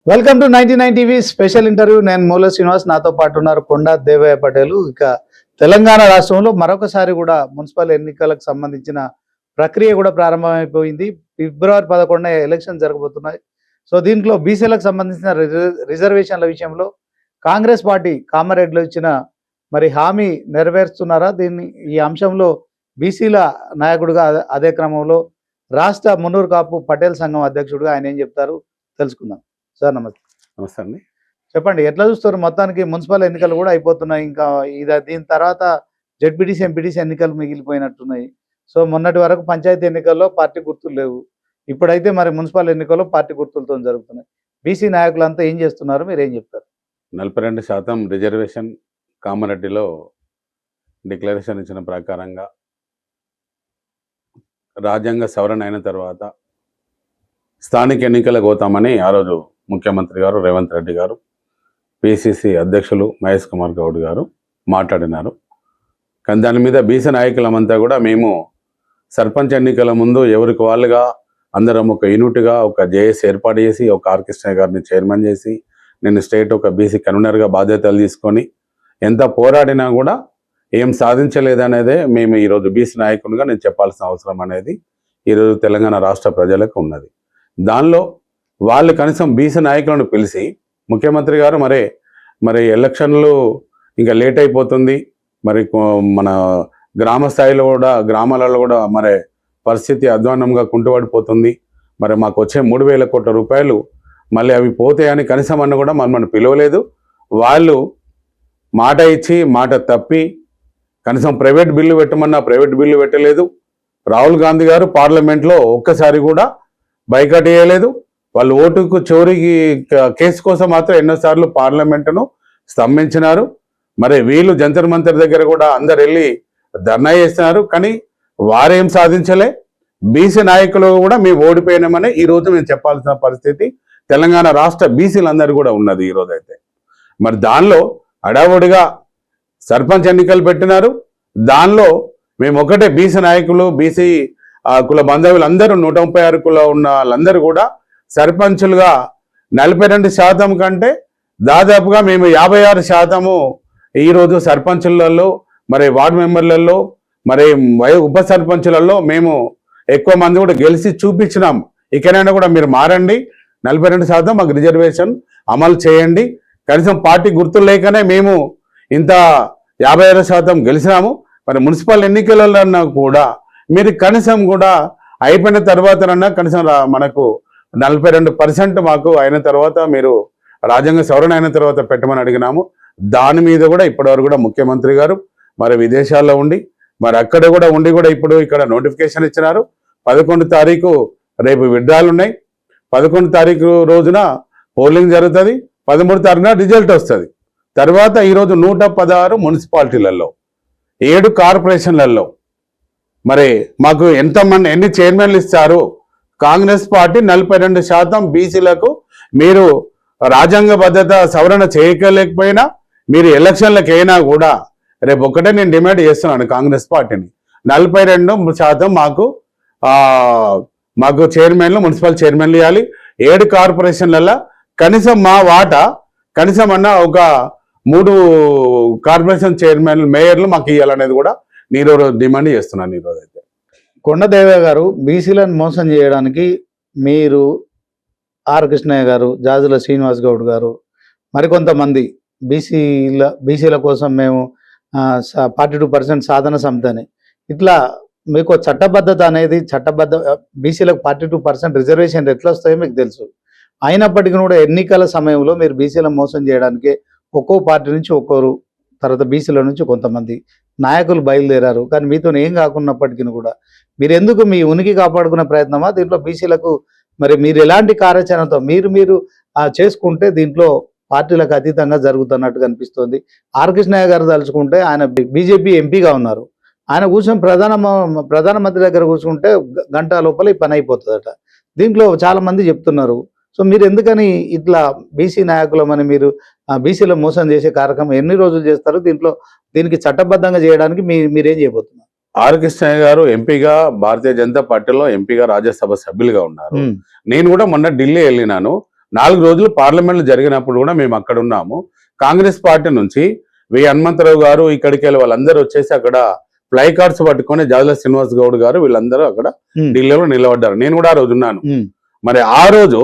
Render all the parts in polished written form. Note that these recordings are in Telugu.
Welcome to 99 TV special interview. నేను మూల శ్రీనివాస్, నాతో పాటు ఉన్నారు కొండా దేవయ్య పటేల్. ఇక తెలంగాణ రాష్ట్రంలో మరొకసారి కూడా మున్సిపల్ ఎన్నికలకు సంబంధించిన ప్రక్రియ కూడా ప్రారంభమైపోయింది. ఫిబ్రవరి 11 ఎలక్షన్ జరగబోతున్నాయి. సో దీంట్లో బీసీలకు సంబంధించిన రిజర్వేషన్ల విషయంలో కాంగ్రెస్ పార్టీ కామారెడ్డిలో ఇచ్చిన మరి హామీ నెరవేరుస్తున్నారా? ఈ అంశంలో బీసీల నాయకుడిగా అదే క్రమంలో రాష్ట్ర మున్నూరు కాపు పటేల్ సంఘం అధ్యక్షుడిగా ఆయన ఏం చెప్తారు తెలుసుకుందాం. సార్ నమస్తే. నమస్తే అండి. చెప్పండి, ఎట్లా చూస్తారు? మొత్తానికి మున్సిపల్ ఎన్నికలు కూడా అయిపోతున్నాయి. ఇంకా దీని తర్వాత జెడ్పీటీసీ ఎంపీటీసీ ఎన్నికలు మిగిలిపోయినట్టున్నాయి. సో మొన్నటి వరకు పంచాయతీ ఎన్నికల్లో పార్టీ గుర్తులు లేవు. ఇప్పుడైతే మరి మున్సిపల్ ఎన్నికల్లో పార్టీ గుర్తులతో జరుగుతున్నాయి. బీసీ నాయకులంతా ఏం చేస్తున్నారు, మీరు ఏం చెప్తారు? 42% రిజర్వేషన్ కామారెడ్డిలో డిక్లరేషన్ ఇచ్చిన ప్రకారంగా రాజ్యాంగ సవరణ అయిన తర్వాత స్థానిక ఎన్నికలకు పోతామని ఆ రోజు ముఖ్యమంత్రి గారు రేవంత్ రెడ్డి గారు, పిసిసి అధ్యక్షులు మహేష్ కుమార్ గౌడ్ గారు మాట్లాడినారు. కానీ దాని మీద బీసీ నాయకులమంతా కూడా మేము సర్పంచ్ ఎన్నికల ముందు ఎవరికి వాళ్ళుగా అందరం ఒక యూనిట్గా ఒక జేఏసీ ఏర్పాటు చేసి ఒక ఆర్ కృష్ణయ్య గారిని చైర్మన్ చేసి నేను స్టేట్ ఒక బీసీ కన్వీనర్గా బాధ్యతలు తీసుకొని ఎంత పోరాడినా కూడా ఏం సాధించలేదనేదే మేము ఈరోజు బీసీ నాయకులుగా నేను చెప్పాల్సిన అవసరం అనేది ఈరోజు తెలంగాణ రాష్ట్ర ప్రజలకు ఉన్నది. దానిలో వాళ్ళు కనీసం బీసీ నాయకులను పిలిచి ముఖ్యమంత్రి గారు మరి ఎలక్షన్లు ఇంకా లేట్ అయిపోతుంది, మరి మన గ్రామ స్థాయిలో కూడా గ్రామాలలో కూడా మరి పరిస్థితి అధ్వానంగా కుంటుపడిపోతుంది, మరి మాకు వచ్చే 3,000 కోట్ల రూపాయలు మళ్ళీ అవి పోతాయని కనీసం అన్న కూడా మనల్ని పిలవలేదు. వాళ్ళు మాట ఇచ్చి మాట తప్పి కనీసం ప్రైవేట్ బిల్లు పెట్టమన్నా ప్రైవేట్ బిల్లు పెట్టలేదు. రాహుల్ గాంధీ గారు పార్లమెంట్లో ఒక్కసారి కూడా బైకాట్ చేయలేదు. వాళ్ళు ఓటుకు చోరీకి కేసు కోసం మాత్రం ఎన్నోసార్లు పార్లమెంటును స్తంభించినారు. మరి వీళ్ళు జంతర్ మంతర్ దగ్గర కూడా అందరు వెళ్ళి ధర్నా చేస్తున్నారు. కానీ వారేం సాధించలే. బీసీ నాయకులు కూడా మేము ఓడిపోయినామని ఈరోజు మేము చెప్పాల్సిన పరిస్థితి తెలంగాణ రాష్ట్ర బీసీలందరూ కూడా ఉన్నది ఈరోజు అయితే. మరి దానిలో అడావుడిగా సర్పంచ్ ఎన్నికలు పెట్టినారు. దానిలో మేము ఒకటే బీసీ నాయకులు బీసీ కుల బంధువులు అందరూ 136 కుల ఉన్న వాళ్ళందరూ కూడా సర్పంచులుగా 42% కంటే దాదాపుగా మేము 56% ఈరోజు సర్పంచులలో మరి వార్డు మెంబర్లలో మరి ఉప సర్పంచులలో మేము ఎక్కువ మంది కూడా గెలిచి చూపించినాం. ఇకనైనా కూడా మీరు మారండి, 42% మాకు రిజర్వేషన్ అమలు చేయండి. కనీసం పార్టీ గుర్తులు లేకనే మేము ఇంత 56% గెలిచినాము. మరి మున్సిపల్ ఎన్నికలలో కూడా మీరు కనీసం కూడా అయిపోయిన తర్వాతనన్నా కనీసం మనకు 42% మాకు అయిన తర్వాత మీరు రాజ్యాంగ సవరణ అయిన తర్వాత పెట్టమని అడిగినాము. దాని మీద కూడా ఇప్పటివరకు కూడా ముఖ్యమంత్రి గారు మరి విదేశాల్లో ఉండి మరి అక్కడ కూడా ఉండి కూడా ఇప్పుడు ఇక్కడ నోటిఫికేషన్ ఇచ్చినారు. 11 తారీఖు రేపు విడ్డాలు ఉన్నాయి. 11 తారీఖు రోజున పోలింగ్ జరుగుతుంది. 13 తారీఖున రిజల్ట్ వస్తుంది. తర్వాత ఈరోజు 116 మున్సిపాలిటీలలో 7 కార్పొరేషన్లలో మరి మాకు ఎన్ని చైర్మన్లు ఇస్తారు? కాంగ్రెస్ పార్టీ 42% బీసీలకు మీరు రాజ్యాంగ భద్రత సవరణ చేయలేకపోయినా మీరు ఎలక్షన్లకు అయినా కూడా రేపు ఒక్కటే నేను డిమాండ్ చేస్తున్నాను కాంగ్రెస్ పార్టీని, 42% మాకు చైర్మన్లు మున్సిపల్ చైర్మన్లు ఇవ్వాలి. 7 కార్పొరేషన్లలో కనీసం మా వాటా కనీసం అన్న ఒక 3 కార్పొరేషన్ చైర్మన్లు మేయర్లు మాకు ఇవ్వాలనేది కూడా నేను డిమాండ్ చేస్తున్నాను ఈరోజు అయితే. కొండదేవయ్య గారు, బీసీలను మోసం చేయడానికి మీరు, ఆర్ కృష్ణయ్య గారు, జాజుల శ్రీనివాస్ గౌడ్ గారు, మరికొంతమంది బీసీల కోసం మేము 42% సాధన సమితి అని ఇట్లా మీకు చట్టబద్ధత అనేది బీసీలకు 42% రిజర్వేషన్ ఎట్లా వస్తాయో మీకు తెలుసు. అయినప్పటికీ కూడా ఎన్నికల సమయంలో మీరు బీసీలను మోసం చేయడానికి ఒక్కో పార్టీ నుంచి ఒక్కోరు, తర్వాత బీసీల నుంచి కొంతమంది నాయకులు బయలుదేరారు. కానీ మీతో ఏం కాకున్నప్పటికీ కూడా మీరు ఎందుకు మీ ఉనికి కాపాడుకునే ప్రయత్నమా దీంట్లో బీసీలకు? మరి మీరు ఎలాంటి కార్యాచరణతో మీరు చేసుకుంటే దీంట్లో పార్టీలకు అతీతంగా జరుగుతున్నట్టుగా అనిపిస్తోంది. ఆర్ కృష్ణయ్య గారు తలుచుకుంటే ఆయన బీజేపీ ఎంపీగా ఉన్నారు. ఆయన కూర్చొని ప్రధానమంత్రి దగ్గర కూర్చుంటే గంట లోపల ఈ పని అయిపోతుందట. దీంట్లో చాలా మంది చెప్తున్నారు. సో మీరు ఎందుకని ఇట్లా బీసీ నాయకులమని మీరు బీసీలో మోసం చేసే కార్యక్రమం ఎన్ని రోజులు చేస్తారు? దీనికి చట్టబద్ధంగా చేయడానికి మీరేం చేయబోతున్నారు? ఆర్ కృష్ణయ్య గారు ఎంపీగా భారతీయ జనతా పార్టీలో ఎంపీగా రాజ్యసభ సభ్యులుగా ఉన్నారు. నేను కూడా మొన్న ఢిల్లీ వెళ్ళినాను. 4 రోజులు పార్లమెంట్లో జరిగినప్పుడు కూడా మేము అక్కడ ఉన్నాము. కాంగ్రెస్ పార్టీ నుంచి వి హనుమంతరావు గారు ఇక్కడికి వెళ్ళి వాళ్ళందరూ వచ్చేసి అక్కడ ఫ్లై కార్డ్స్ పట్టుకొని జాజుల శ్రీనివాస్ గౌడ్ గారు వీళ్ళందరూ అక్కడ ఢిల్లీలో నిలబడ్డారు. నేను కూడా ఆ రోజు ఉన్నాను. మరి ఆ రోజు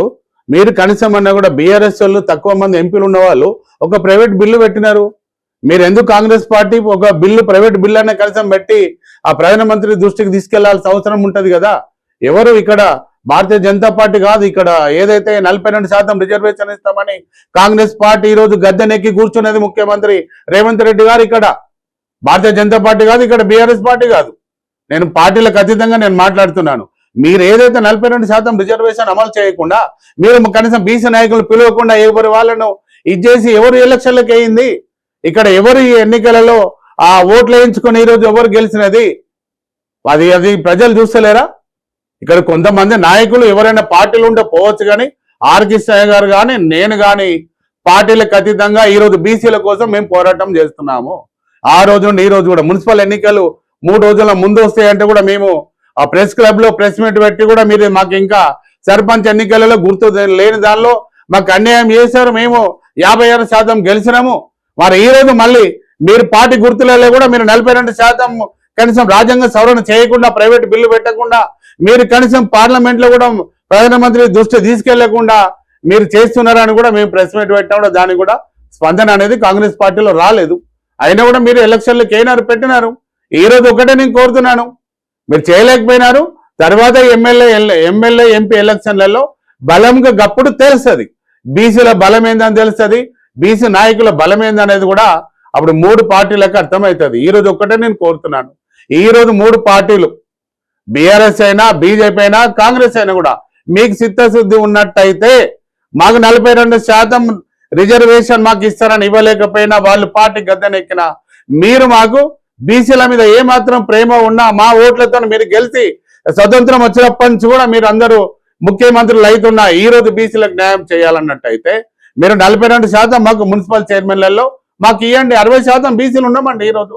మీరు కనీసం అన్నా కూడా బీఆర్ఎస్ వాళ్ళు తక్కువ మంది ఎంపీలు ఉన్న వాళ్ళు ఒక ప్రైవేట్ బిల్లు పెట్టినారు. మీరు ఎందుకు కాంగ్రెస్ పార్టీ ఒక బిల్లు ప్రైవేట్ బిల్లు అనే కనీసం పెట్టి ఆ ప్రధానమంత్రి దృష్టికి తీసుకెళ్లాల్సిన అవసరం ఉంటది కదా. ఎవరు ఇక్కడ భారతీయ జనతా పార్టీ కాదు, ఇక్కడ ఏదైతే 42% రిజర్వేషన్ ఇస్తామని కాంగ్రెస్ పార్టీ ఈ రోజు గద్దెనెక్కి కూర్చున్నది ముఖ్యమంత్రి రేవంత్ రెడ్డి గారు. ఇక్కడ భారతీయ జనతా పార్టీ కాదు, ఇక్కడ బీఆర్ఎస్ పార్టీ కాదు. నేను పార్టీలకు అతీతంగా నేను మాట్లాడుతున్నాను. మీరు ఏదైతే 42% రిజర్వేషన్ అమలు చేయకుండా మీరు కనీసం బీసీ నాయకులు పిలవకుండా ఎవరి వాళ్ళను ఇచ్చేసి ఎవరు ఎలక్షన్లకు వేయింది? ఇక్కడ ఎవరు ఈ ఎన్నికలలో ఆ ఓట్లు వేయించుకొని ఈరోజు ఎవరు గెలిచినది అది ప్రజలు చూస్తలేరా? ఇక్కడ కొంతమంది నాయకులు ఎవరైనా పార్టీలు ఉంటే పోవచ్చు, కానీ ఆర్ కృష్ణయ్య గారు కానీ నేను కానీ పార్టీలకు అతీతంగా ఈరోజు బీసీల కోసం మేము పోరాటం చేస్తున్నాము. ఆ రోజు నుండి ఈ రోజు కూడా మున్సిపల్ ఎన్నికలు 3 రోజుల ముందు వస్తాయంటే కూడా మేము ఆ ప్రెస్ క్లబ్ లో ప్రెస్ మీట్ పెట్టి కూడా మీరు మాకు ఇంకా సర్పంచ్ ఎన్నికలలో గుర్తు లేని దానిలో మాకు అన్యాయం చేశారు, మేము 56% గెలిచినాము. మరి ఈ రోజు మళ్ళీ మీరు పార్టీ గుర్తులలో కూడా మీరు 42% కనీసం రాజ్యాంగ సవరణ చేయకుండా ప్రైవేట్ బిల్లు పెట్టకుండా మీరు కనీసం పార్లమెంట్ లో కూడా ప్రధానమంత్రి దృష్టి తీసుకెళ్లకుండా మీరు చేస్తున్నారని కూడా మేము ప్రెస్ మీట్ పెట్టినా దానికి కూడా స్పందన అనేది కాంగ్రెస్ పార్టీలో రాలేదు. అయినా కూడా మీరు ఎలక్షన్లకు అయినారు పెట్టినారు. ఈ రోజు ఒకటే నేను కోరుతున్నాను, మీరు చేయలేకపోయినారు. తర్వాత ఎమ్మెల్యే ఎంపీ ఎలక్షన్లలో బలంగా గప్పుడు తెలుస్తుంది, బీసీల బలం ఏందని తెలుస్తుంది, బీసీ నాయకుల బలం ఏందనేది కూడా అప్పుడు 3 పార్టీలకు అర్థమవుతుంది. ఈ రోజు ఒక్కటే నేను కోరుతున్నాను, ఈ రోజు 3 పార్టీలు బీఆర్ఎస్ అయినా బీజేపీ అయినా కాంగ్రెస్ అయినా కూడా మీకు చిత్తశుద్ధి ఉన్నట్టయితే మాకు 42% రిజర్వేషన్ మాకు ఇస్తారని ఇవ్వలేకపోయినా వాళ్ళు పార్టీ గద్దెనెక్కిన మీరు మాకు బీసీల మీద ఏమాత్రం ప్రేమ ఉన్నా మా ఓట్లతో మీరు గెలిచి స్వతంత్రం వచ్చినప్పటి నుంచి కూడా మీరు అందరూ ముఖ్యమంత్రులు అవుతున్నా ఈ రోజు బీసీలకు న్యాయం చేయాలన్నట్టయితే మీరు 42% మాకు మున్సిపల్ చైర్మన్లలో మాకు ఇవ్వండి. 60% బీసీలు ఉన్నామండి. ఈ రోజు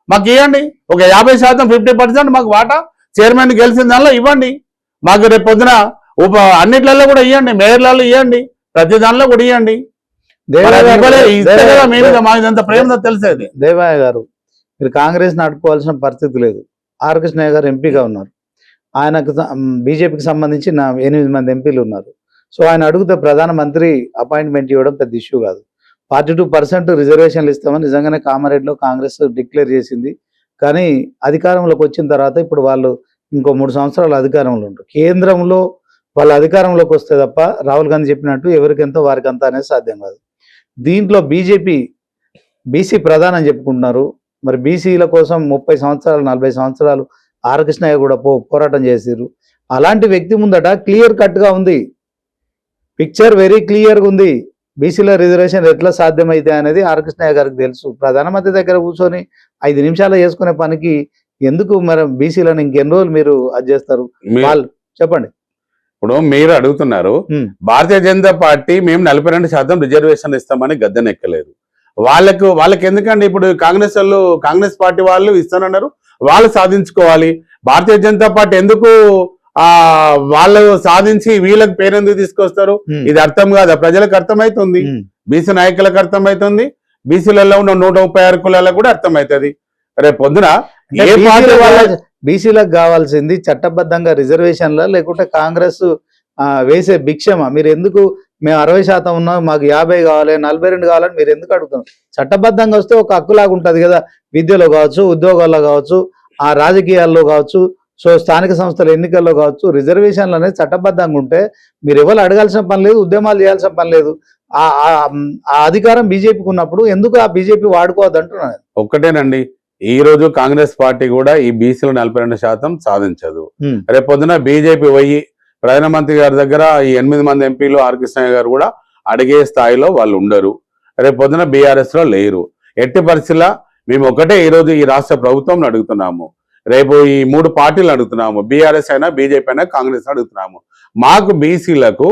మాకు ఇవ్వండి. ఒక 50% 50% మాకు వాటా చైర్మన్ గెలిచిన దానిలో ఇవ్వండి. మాకు రేపు పొద్దున అన్నిట్లలో కూడా ఇవ్వండి, మేయర్లలో ఇవ్వండి, ప్రతి దానిలో కూడా ఇవ్వండి. ప్రేమ తెలిసేది. దేవయ్య గారు, మీరు కాంగ్రెస్ నడుపుకోవాల్సిన పరిస్థితి లేదు. ఆర్ కృష్ణయ్య గారు ఎంపీగా ఉన్నారు. ఆయనకు బీజేపీకి సంబంధించి 8 మంది ఎంపీలు ఉన్నారు. సో ఆయన అడిగితే ప్రధానమంత్రి అపాయింట్మెంట్ ఇవ్వడం పెద్ద ఇష్యూ కాదు. 42% రిజర్వేషన్లు ఇస్తామని నిజంగానే కామారెడ్డిలో కాంగ్రెస్ డిక్లేర్ చేసింది. కానీ అధికారంలోకి వచ్చిన తర్వాత ఇప్పుడు వాళ్ళు ఇంకో 3 సంవత్సరాలు అధికారంలో ఉంటారు. కేంద్రంలో వాళ్ళు అధికారంలోకి వస్తే తప్ప రాహుల్ గాంధీ చెప్పినట్టు ఎవరికెంతో వారికంతా అనేది సాధ్యం కాదు. దీంట్లో బీజేపీ బీసీ ప్రధానం చెప్పుకుంటున్నారు. మరి బీసీల కోసం 30 సంవత్సరాలు 40 సంవత్సరాలు ఆర్ కృష్ణయ్య కూడా పోరాటం చేసిర్రు. అలాంటి వ్యక్తి ముందట క్లియర్ కట్గా ఉంది, పిక్చర్ వెరీ క్లియర్గా ఉంది. బీసీల రిజర్వేషన్ ఎట్లా సాధ్యమైతే అనేది ఆర్ కృష్ణయ్య గారికి తెలుసు. ప్రధానమంత్రి దగ్గర కూర్చొని 5 నిమిషాలు చేసుకునే పనికి ఎందుకు మరి బీసీలను ఇంకెన్ని రోజులు మీరు అది చేస్తారు? వాళ్ళు చెప్పండి. ఇప్పుడు మీరు అడుగుతున్నారు, భారతీయ జనతా పార్టీ మేము 42% రిజర్వేషన్ ఇస్తామని గద్దెనెక్కలేదు. వాళ్ళకి ఎందుకండి? ఇప్పుడు కాంగ్రెస్ పార్టీ వాళ్ళు ఇస్తానన్నారు, వాళ్ళు సాధించుకోవాలి. భారతీయ జనతా పార్టీ ఎందుకు వాళ్ళు సాధించి వీళ్ళకి పేరెందుకు తీసుకొస్తారు? ఇది అర్థం కాదా? ప్రజలకు అర్థమవుతుంది, బీసీ నాయకులకు అర్థమవుతుంది, బీసీలలో ఉన్న 136 కులాలకు కూడా అర్థమవుతుంది. రేపు పొద్దున ఏ పార్టీ బీసీలకు కావాల్సింది చట్టబద్ధంగా రిజర్వేషన్ల లేకుంటే కాంగ్రెస్ వేసే భిక్షమా? మీరు ఎందుకు మేము 60% ఉన్నాం, మాకు 50 కావాలి, 42 కావాలని మీరు ఎందుకు అడుగుతున్నాం? చట్టబద్ధంగా వస్తే ఒక హక్కులాగా ఉంటుంది కదా. విద్యలో కావచ్చు, ఉద్యోగాల్లో కావచ్చు, ఆ రాజకీయాల్లో కావచ్చు, సో స్థానిక సంస్థల ఎన్నికల్లో కావచ్చు, రిజర్వేషన్లు అనేది చట్టబద్ధంగా ఉంటే మీరు ఎవరు అడగాల్సిన పని లేదు, ఉద్యమాలు చేయాల్సిన పని లేదు. ఆ అధికారం బీజేపీకి ఉన్నప్పుడు ఎందుకు ఆ బీజేపీ వాడుకోవద్దు అంటున్నాను. ఒక్కటేనండి, ఈ రోజు కాంగ్రెస్ పార్టీ కూడా ఈ బీసీలు 42% సాధించదు. రేపు పొద్దున బీజేపీ పోయి ప్రధానమంత్రి గారి దగ్గర ఈ 8 మంది ఎంపీలు ఆర్ కృష్ణయ్య గారు కూడా అడిగే స్థాయిలో వాళ్ళు ఉండరు. రేపు పొద్దున బీఆర్ఎస్ లో లేరు. ఎట్టి పరిస్థితుల్లో మేము ఒకటే ఈ రోజు ఈ రాష్ట్ర ప్రభుత్వం అడుగుతున్నాము, రేపు ఈ 3 పార్టీలు అడుగుతున్నాము, బీఆర్ఎస్ అయినా బీజేపీ అయినా కాంగ్రెస్ అడుగుతున్నాము. మాకు బీసీలకు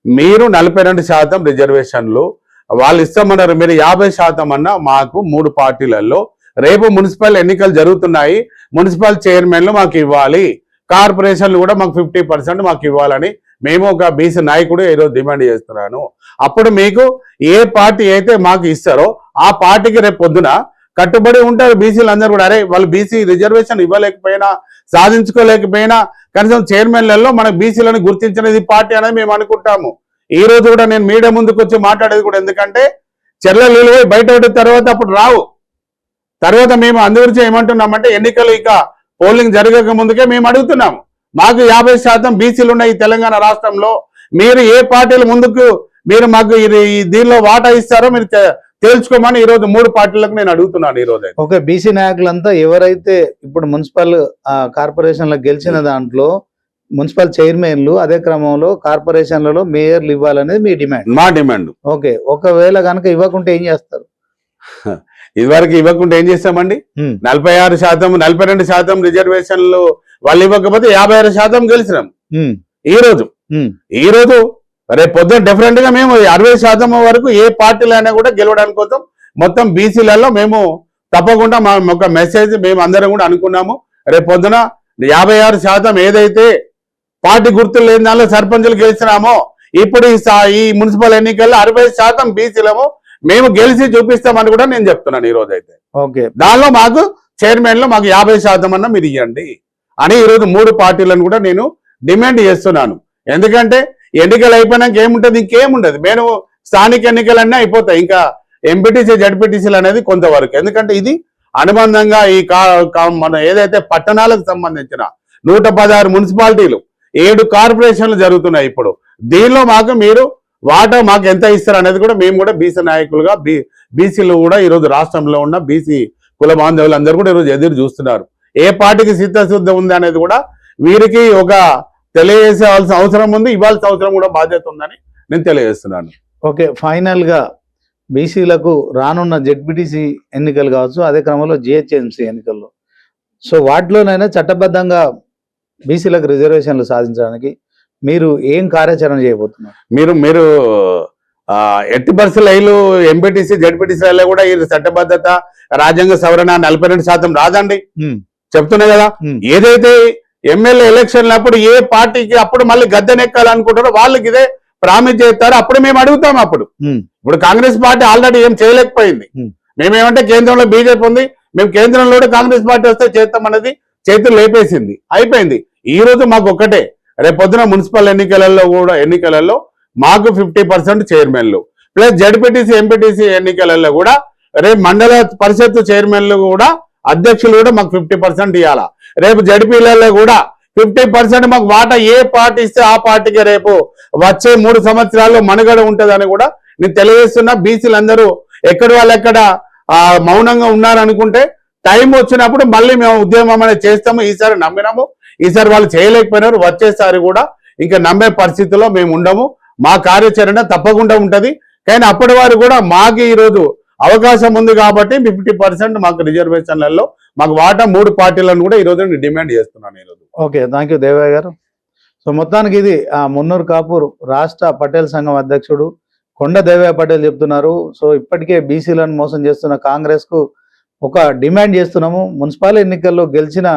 మీరు 42% రిజర్వేషన్లు వాళ్ళు ఇస్తామన్నారు, మీరు 50% అన్నా మాకు 3 పార్టీలలో రేపు మున్సిపల్ ఎన్నికలు జరుగుతున్నాయి, మున్సిపల్ చైర్మన్లు మాకు ఇవ్వాలి, కార్పొరేషన్లు కూడా మాకు 50% మాకు ఇవ్వాలని మేము ఒక బీసీ నాయకుడు ఈరోజు డిమాండ్ చేస్తున్నాను. అప్పుడు మీకు ఏ పార్టీ అయితే మాకు ఇస్తారో ఆ పార్టీకి రేపు పొద్దున కట్టుబడి ఉంటారు బీసీలు అందరూ కూడా. అరే వాళ్ళు బీసీ రిజర్వేషన్ ఇవ్వలేకపోయినా, సాధించుకోలేకపోయినా కనీసం చైర్మన్లలో మన బీసీలను గుర్తించినది పార్టీ అనేది మేము అనుకుంటాము. ఈ రోజు కూడా నేను మీడియా ముందుకు వచ్చి మాట్లాడేది కూడా ఎందుకంటే చెర్ల నీళ్ళు పోయి బయట పడిన తర్వాత అప్పుడు రావు. తర్వాత మేము అందుగురించి ఏమంటున్నామంటే ఎన్నికలు ఇక పోలింగ్ జరగక ముందుకే మేము అడుగుతున్నాము, మాకు 50% బీసీలు ఉన్నాయి ఈ తెలంగాణ రాష్ట్రంలో, మీరు ఏ పార్టీల ముందుకు మీరు మాకు దీనిలో వాటా ఇస్తారో మీరు తేల్చుకోమని ఈ రోజు 3 పార్టీలకు నేను అడుగుతున్నాను. ఈ రోజు ఓకే, బీసీ నాయకులంతా ఎవరైతే ఇప్పుడు మున్సిపల్ కార్పొరేషన్లో గెలిచిన దాంట్లో మున్సిపల్ చైర్మన్లు, అదే క్రమంలో కార్పొరేషన్లలో మేయర్లు ఇవ్వాలనేది మీ డిమాండ్? మా డిమాండ్. ఓకే, ఒకవేళ కనుక ఇవ్వకుంటే ఏం చేస్తారు? ఇదివరకు ఇవ్వకుండా ఏం చేస్తామండి, 46%, 42% రిజర్వేషన్లు వాళ్ళు ఇవ్వకపోతే 56% గెలిచినాం. ఈ రోజు రేపు పొద్దున డిఫరెంట్ గా మేము 60% వరకు ఏ పార్టీలైనా కూడా గెలవడానికి కోసం మొత్తం బీసీలలో మేము తప్పకుండా మా ఒక మెసేజ్ మేము అందరం కూడా అనుకున్నాము. రేపు పొద్దున 56% ఏదైతే పార్టీ గుర్తులు లేని దానిలో సర్పంచులు గెలిచినామో, ఇప్పుడు ఈ మున్సిపల్ ఎన్నికల్లో 60% బీసీలము మేము గెలిచి చూపిస్తామని కూడా నేను చెప్తున్నాను ఈ రోజు అయితే. ఓకే, దానిలో మాకు చైర్మన్ లో మాకు 50% అన్న మీరు ఇవ్వండి అని ఈ రోజు 3 పార్టీలను కూడా నేను డిమాండ్ చేస్తున్నాను. ఎందుకంటే ఎన్నికలు అయిపోయినాక ఏముంటది, ఇంకేముండదు. మేము స్థానిక ఎన్నికలన్నీ అయిపోతాయి, ఇంకా ఎంపీటీసీ జడ్పీటీసీలు అనేది కొంతవరకు. ఎందుకంటే ఇది అనుబంధంగా ఈ మన ఏదైతే పట్టణాలకు సంబంధించిన 116 మున్సిపాలిటీలు, 7 కార్పొరేషన్లు జరుగుతున్నాయి ఇప్పుడు. దీనిలో మాకు మీరు వాటా మాకు ఎంత ఇస్తారు అనేది కూడా మేము కూడా బీసీ నాయకులుగా బీసీలు కూడా ఈరోజు రాష్ట్రంలో ఉన్న బీసీ కుల బాంధవులు అందరూ కూడా ఈరోజు ఎదురు చూస్తున్నారు. ఏ పార్టీకి సిద్ధశుద్ధి ఉంది అనేది కూడా వీరికి ఒక తెలియజేసేవాల్సిన అవసరం ఉంది, ఇవ్వాల్సిన అవసరం కూడా బాధ్యత ఉందని నేను తెలియజేస్తున్నాను. ఓకే, ఫైనల్ గా బీసీలకు రానున్న జెడ్పీటీసీ ఎన్నికలు కావచ్చు, అదే క్రమంలో జిహెచ్ఎంసీ ఎన్నికల్లో సో వాటిలోనైనా చట్టబద్ధంగా బీసీలకు రిజర్వేషన్లు సాధించడానికి మీరు ఏం కార్యాచరణ చేయబోతున్నారు? మీరు ఎట్టి పరిస్థితులు ఎంపీటీసీ జడ్పీటీసీ కూడా ఈ చట్టబద్ధత రాజ్యాంగ సవరణ 42% రాదండి చెప్తున్నా కదా. ఏదైతే ఎమ్మెల్యే ఎలక్షన్లు అప్పుడు ఏ పార్టీకి అప్పుడు మళ్ళీ గద్దెనెక్కాలనుకుంటారో వాళ్ళకి ఇదే ప్రామిస్ చేస్తారు, అప్పుడు మేము అడుగుతాం. అప్పుడు ఇప్పుడు కాంగ్రెస్ పార్టీ ఆల్రెడీ ఏం చేయలేకపోయింది. మేమేమంటే కేంద్రంలో బీజేపీ ఉంది, మేము కేంద్రంలో కాంగ్రెస్ పార్టీ వస్తే చేస్తాం అనేది చేతులు లేపేసింది, అయిపోయింది. ఈ రోజు మాకు ఒక్కటే, రేపు పొద్దున మున్సిపల్ ఎన్నికలలో మాకు 50% చైర్మన్లు ప్లస్ జడ్పీటీసీ ఎంపీటీసీ ఎన్నికలలో కూడా రేపు మండల పరిషత్ చైర్మన్లు కూడా అధ్యక్షులు కూడా మాకు 50% ఇవ్వాలా. రేపు జడ్పీలలో కూడా 50% మాకు వాటా ఏ పార్టీ ఇస్తే ఆ పార్టీకి రేపు వచ్చే 3 సంవత్సరాల్లో మనుగడ ఉంటుందని కూడా నేను తెలియజేస్తున్నా. బీసీలు అందరూ ఎక్కడి వాళ్ళు ఎక్కడ మౌనంగా ఉన్నారనుకుంటే టైం వచ్చినప్పుడు మళ్ళీ మేము ఉద్యమం అనేది చేస్తాము. ఈసారి నమ్మినాము, ఈసారి వాళ్ళు చేయలేకపోయినారు, వచ్చేసారి కూడా ఇంకా నమ్మే పరిస్థితిలో మేము ఉండము. మా కార్యాచరణ తప్పకుండా ఉంటది. కానీ అప్పటి వారు కూడా మాకు ఈరోజు అవకాశం ఉంది కాబట్టి 50% మాకు రిజర్వేషన్లలో మాకు వాటా 3 పార్టీలను కూడా ఈరోజు నేను డిమాండ్ చేస్తున్నాను ఈరోజు. ఓకే, థ్యాంక్ యూ దేవయ్య గారు. సో మొత్తానికి ఇది మున్నూరు కాపూర్ రాష్ట్ర పటేల్ సంఘం అధ్యక్షుడు కొండ దేవయ్య పటేల్ చెప్తున్నారు. సో ఇప్పటికే బీసీలను మోసం చేస్తున్న కాంగ్రెస్ కు ఒక డిమాండ్ చేస్తున్నాము. మున్సిపల్ ఎన్నికల్లో గెలిచిన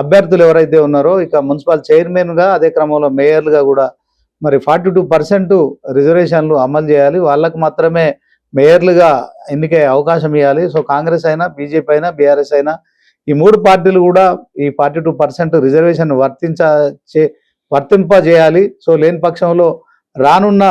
అభ్యర్థులు ఎవరైతే ఉన్నారో ఇక మున్సిపల్ చైర్మన్ గా అదే క్రమంలో మేయర్లుగా కూడా మరి 42% రిజర్వేషన్లు అమలు చేయాలి, వాళ్ళకు మాత్రమే మేయర్లుగా ఎన్నికయ్యే అవకాశం ఇవ్వాలి. సో కాంగ్రెస్ అయినా, బీజేపీ అయినా, బీఆర్ఎస్ అయినా ఈ 3 పార్టీలు కూడా ఈ 42% రిజర్వేషన్ వర్తింపజేయాలి. సో లేని పక్షంలో రానున్న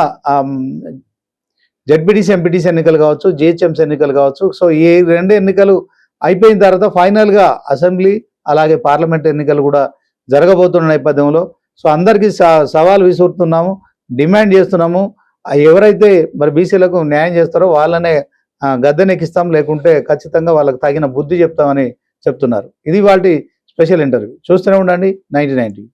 జడ్పీటీసీ ఎంపీటీసీ ఎన్నికలు కావచ్చు, జిహెచ్ఎంసీ ఎన్నికలు కావచ్చు, సో ఈ 2 ఎన్నికలు అయిపోయిన తర్వాత ఫైనల్ గా అసెంబ్లీ అలాగే పార్లమెంట్ ఎన్నికలు కూడా జరగబోతున్న నేపథ్యంలో సో అందరికీ సవాల్ విసురుతున్నాము, డిమాండ్ చేస్తున్నాము. ఎవరైతే మరి బీసీలకు న్యాయం చేస్తారో వాళ్ళనే గద్దెనెక్కిస్తాం, లేకుంటే ఖచ్చితంగా వాళ్ళకి తగిన బుద్ధి చెప్తామని చెప్తున్నారు. ఇది వాటి స్పెషల్ ఇంటర్వ్యూ. చూస్తూనే ఉండండి 9090.